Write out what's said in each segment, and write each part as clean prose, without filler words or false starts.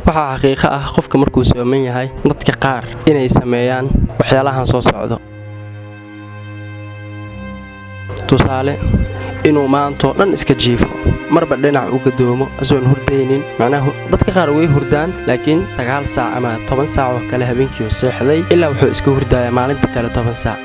waxaa xaqiiqo ah qofka markuu sooman yahay dadka qaar inay sameeyaan waxyaalahan soo socdo. tusaale inuu maanto dhan iska jiifo marba dhinac u gadoomo asoon hurdaynin. macnaha dadka qaar way hurdaan laakiin 9 saac ama 10 saac oo kale habeenkii uu seexday ilaa wuxuu iska hurdayaa maalinta kale 10 saac.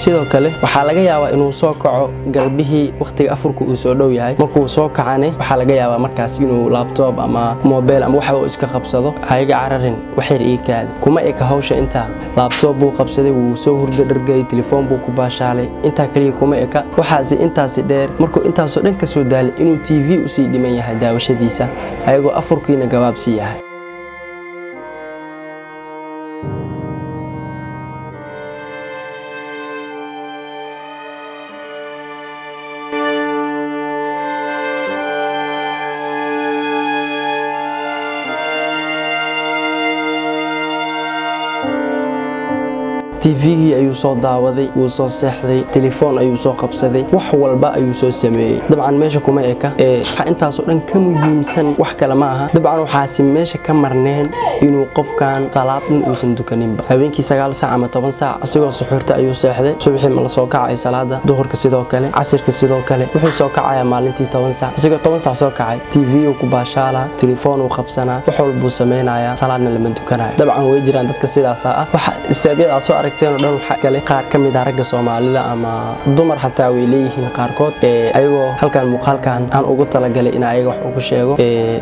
sidoo kale waxaa laga yaabaa inuu soo kaco galbihii waqtiga afurka uu soo dhow yahay. markuu soo kacane waxaa laga yaabaa markaas inuu laptop ama mobile ama waxa uu iska qabsado. hayga cararin wax yar ii kaadi kuma eka hawsha inta laptop buu qabsaday wuu soo hurdo dhargay telefoon buu ku baashaalay inta kaliya kuma eka waxaasi intaasi dheer markuu intaasoo dhan ka soo daalay inuu TV u sii dhiman yahay daawashadiisa ayagoo afurkiina gabaabsi yahay. TV ayuu soo daawaday wuu soo seexday telefoon ayuu soo qabsaday wax walba ayuu soo sameeyay. dabcan meesha kuma eka waxa intaas oo dhan ka muhiimsan wax kale ma aha. dabcan waxaasi meesha ka marneen inuu qofkan salaadin uusan dukaninba habeenkii 9 saac ama 10 saac asagoo suxuurta ayuu seexday subaxii ma la soo kacay salaada duhurka sidoo kale casirka sidoo kale wuxuu soo kacayaa maalintii 10 saac asagoo 10 saac soo kacay TV uu ku baashaala telefoon uu qabsanaa wax walba sameynaya salaadna lama dukanayo. dabcan way jiraan dadka sidaas ah waxa isaabiyada soo aragteen oo dhan waxa kale qaar kamid ah ragga Soomaalida ama dumar xataa way leeyihiin qaarkood ayagoo halkan muuqaalkan aan ugu talagalay in ayaga wax ugu sheego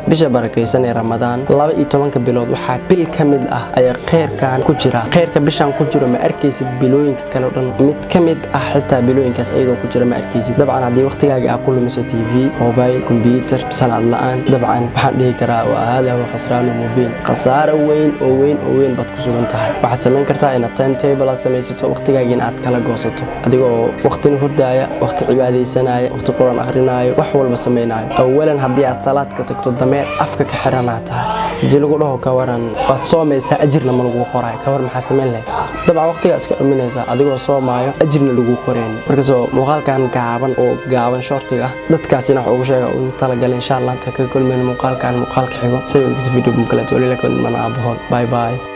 bisha barakeysan ee Ramadaan 12 bilood waxa bil kamid ah ay qeyrkan ku jira qeyrka bishan ku jiro ma arkaysid bilooyinka kale oo dhan mid kamid ah xitaa bilooyinkaas ayadoo ku jira ma arkaysid. dabcan hadii waqtigaaga aad ku lumiso TV mobile computer sanad la'aan dabcan waxaan dhihi karaa waa hada waa khasraan mubiin khasaaro weyn bad ku sugan tahay. waxaad sameyn kartaa in timetable aad samaysato waqtigaaga in aad kala goosato adigoo waqti hurdaya waqti cibaadeysanaya waqti quraan akhrinaayo wax walba sameynaayo. awalan hadii aad salaad ka tagto dameer afka ka xiranaa tahay hadii lagu dhaho ka waran waad soomaysaa ajirna ma lagu qoray ka war maxaa sameyn lahayd. dabcan waqtiga iska dhuminaysa adigoo soomaayo ajirna lagu qoreen. markaas muuqaalkan gaaban shortiga dadkaasina wax ugu sheega ugu talagalay insha Allah ta ka kulmeen muuqaalka xigo sidoo video kale tolay la kulmana abahood bye bye.